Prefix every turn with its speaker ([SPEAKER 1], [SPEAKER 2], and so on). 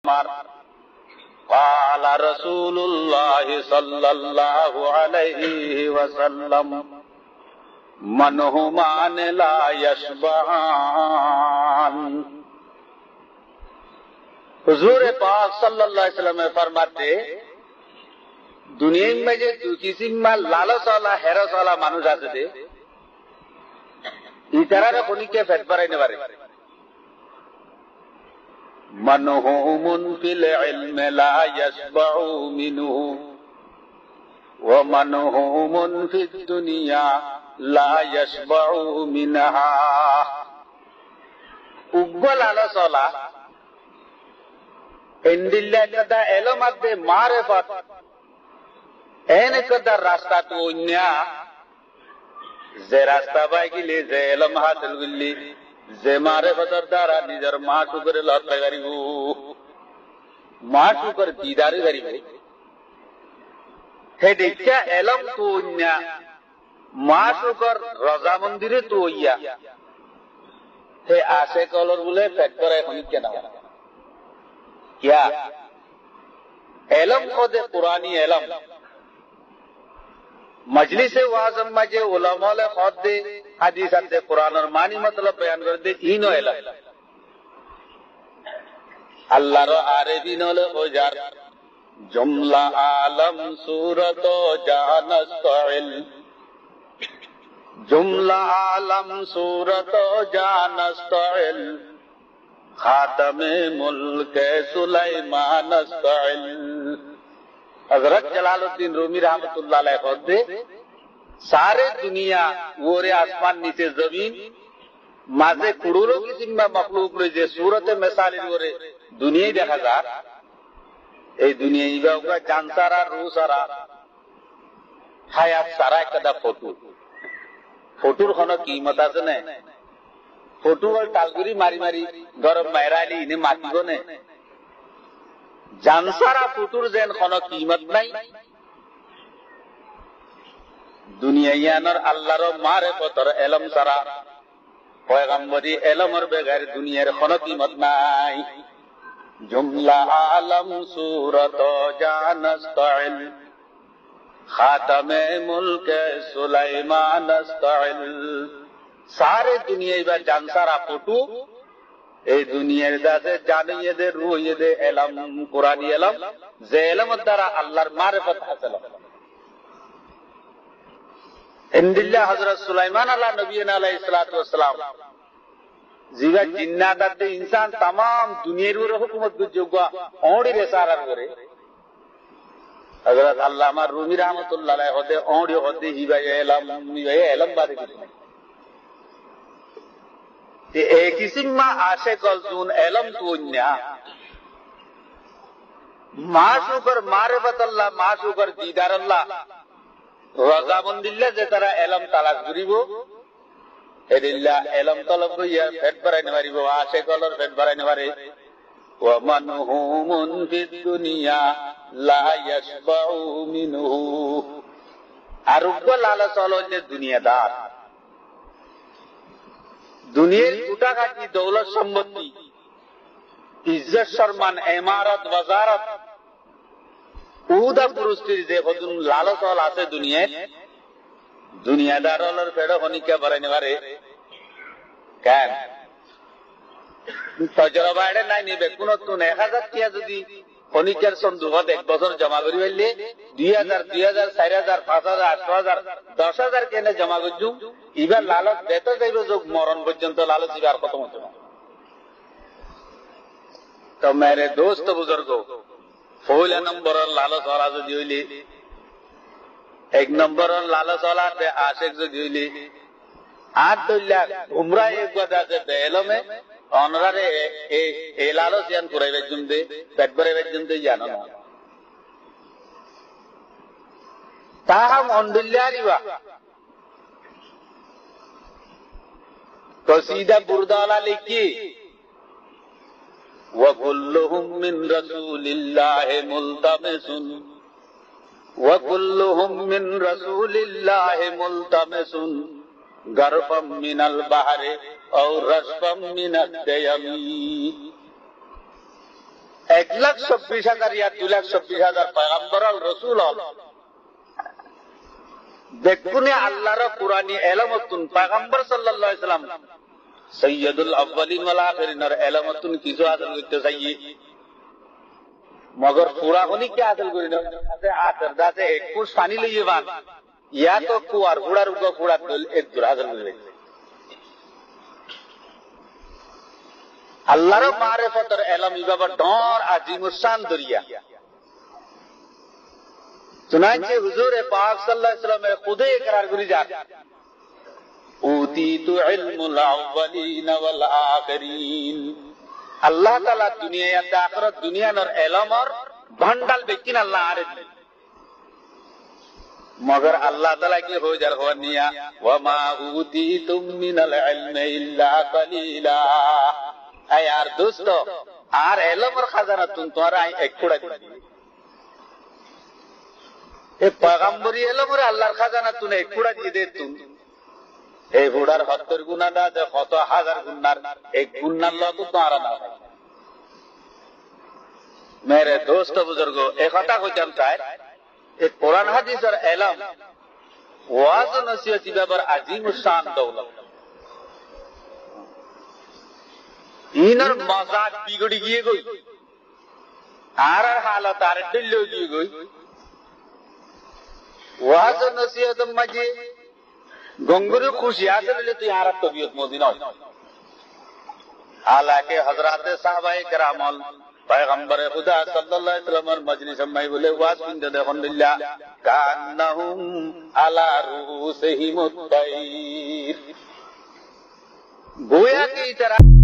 [SPEAKER 1] former قال رسول الله صلى الله عليه وسلم من همان لا يشبعان हुजूर पाक सल्लल्लाहु अलैहि वसल्लम फरमाते दुनिया में जो किसी में लालच वाला हैरस वाला मानुष आते थे इतरा कोनी के फेट पर आने वाले मनहुमुन फिल इल्म ला यशबउ मिनहु व मनहुमुन फिद दुनिया ला यशबउ मिनहा उग्गो लालच वाला इंदिल्ला कदा एलो मध्य मारेफत एन कदा रास्ता तो उन्या जे रास्ता बाकी ले जे एलम हासिल गुल्ली जे मारेफतर दारा निजर माँ शुक्र लौट गरी हो माँ शुक्र दीदारी गरी हो हे देखा एलम तो उन्या माँ शुक्र रजा मंदिरे तो उया हे आशे कॉलर बोले फैक्टर है होनी क्या ना क्या एलम खोदे पुरानी एलम मजलिस वाज़म मजे उलमा ले खुद दे हदीस दे कुरान और मानी मतलब बयान कर दे इनो एलम अल्लाह रो आरेबी नोले हो जार जुमला आलम सूरत जानस्तइल जुमला आलम सूरत जानस्तइल खातमे मुल्क सुलाइमान अस्तइल हजरत जलालुद्दीन रूमी रहमतुल्लाह अलैह खुद दे सारे दुनिया वोरे आसमान नीचे जमीन माजे कुड़ूरो की जिम्मा मखलूक रे जे सूरत मिसाली वोरे दुनिया देखा जा ए दुनिया इबा उगा जान सारा रू सारा हायात सारा कदा फोटो फोटोर खनो कीमत আছে না फोटो और टालगुरी मारी मारी गरम मेहराली इने माटी को ने जानसारा ফুটুর যেন কোনো কিমত নাই দুনিয়ায়ানর আল্লাহর মারেফতর ইলম সারা পয়গম্বরি ইলমর বেগার দুনিয়ার কোনো কিমত নাই জুমলা আলম সূরত জানাস্তাইল খাতামে মুলক সুলাইমান আস্তাইল सारे दुनिया বা जानसारा ফুটু এই দুনিয়ার দাসে জানিয়ে দে রুইয়ে দে ইলম কুরআনি ইলম যে ইলমের দ্বারা আল্লাহর মারিফত হাসিল হয় ইনদিল্লাহ হযরত সুলাইমান আলা নবিয়িনা আলাইহিস সালাতু ওয়াস সালাম জিবা জিন্নাত দে ইনসান तमाम দুনিয়ার উপর হুকুমত যোগ্য ওড়ি রে সারার করে হযরত আল্লামা রুমি রাহমাতুল্লাহ আলাইহি হদে ওড়ি হদে জিবা ইলম বাদে কিছু নাই एक किस्म में आशे कलजून एलम तुन्या माशुकर मारिफत अल्लाह माशुकर दीदार अल्लाह रजामंदिल्ला जे तरह एलम तलाश करिबो एदिल्ला एलम तलब या फेट बराइने मारिबो आशे कलर फेट बराइने मारे व मनहुमुन फिद दुनिया ला यशबउ मिनहु आरुग्ग लालच हलो जे दुनियादार दुनियार गुटागाटी दौलत सम्पत्ति इज्जत सम्मान इमारत वजारत उदा पुरुषतिर देखुन लालच हल आछे दुनियात दुनियादार हलर फेड़ो खनिका बराइने पारे केन तजरबा एडे नाइ निबे कोनो तुन 1000 टिया जदि खनिकार सन्दुकत एक बছর जमा करि पाइले 2000 2000 4000 5000 8000 10000 केने जमा करजु इबार लालच देते जाइबो जोग मरण पर्यंत लालच इबार खत्म होते ना तो मेरे दोस्त बुजुर्गों पहला नंबर लालच वाला जो दिले एक नंबर लालच वाला ते आशिक जो दिले आठ दुल्ला घुमरा एक गदा से बेलो में অনরারে এই লালচ ইয়ান কুরাইবে জুমদে পেট ভরাইবে জুমদে জানো না তাহাম অন্ডুল্লারিবা কসিদা বুরদালা লিখি ওয়া কুল্লুহুম মিন রাসূলিল্লাহি মুলতামিসুন ওয়া কুল্লুহুম মিন রাসূলিল্লাহি মুলতামিসুন গরফম মিনাল বাহরে और रसफम मिनत दयमी 1,26,000 ইয়া 2,26,000 পয়গম্বর রসুল দেখুনে আল্লাহর কুরআনি এলমতুন পয়গম্বর সাল্লাল্লাহু আলাইহি সাল্লাম সৈয়দুল আউয়ালিন ওয়াল আখিরিনের এলমতুন কিছু হাসিল করতে চাইয়ে মগর পুরা হনি কি হাসিল করি না আতর দাতে এক কুশ পানি লইয়ে বান ইয়া তো কুয়ার গুড়ার উগো গুড়া দল এক দূর হাসিল করে আল্লাহর মারিফতের এলম ইবাবা ডর আজিমুস শান দরিয়া চুনাইছে হুজুর পাক সাল্লাল্লাহু আলাইহি ওয়াসাল্লামের খুদে ইকরার করি যান উতিতু ইলমুল আউয়ালিন ওয়াল আখিরিন আল্লাহ তাআলা দুনিয়া আর আখিরাত দুনিয়ার ইলমর ভান্ডাল বেকিন আল্লাহ আরে মগর আল্লাহ তাআলা কি হয়ে যার হনিয়া ওয়া মা উতিতুম মিনাল ইলমি ইল্লা কালিলা আয় আর দোস্ত আর ইলমর খাজানা তোমরা এক কুড়া দিবি এ পয়গম্বরি ইলমরে আল্লাহর খাজানা তুমি এক কুড়া দিয়ে দে তুমি এই বুড়ার 70 গুনাহটা যে কত হাজার গুনার এক গুনার লগ তো আর না मेरे दोस्त बुजुर्गो एक কথা কইতাম চাই এই কোরআন হাদিসের ইলম ওয়াজ নসিহত ব্যাপার আজিমুস শান দৌলত ইনার মজাজ বিগড়ি গিয়ে গই আর হালত আর দিল্লি গিয়ে গই ওয়াজ নসিহত মাঝে গঙ্গুরু খুশি আসলে তুই আর তবিয়ত মদিনা হালাকে হযরতে সাহাবায়ে কেরাম পয়গম্বর খুদা সাল্লাল্লাহু আলাইহি ওয়াসাল্লামের মজলিসে মাই বলে ওয়াজ শুনতে দেখুন দিল্লা কান্নাহুম আলা রুসিহিমুত তাইর গোয়া কি तरह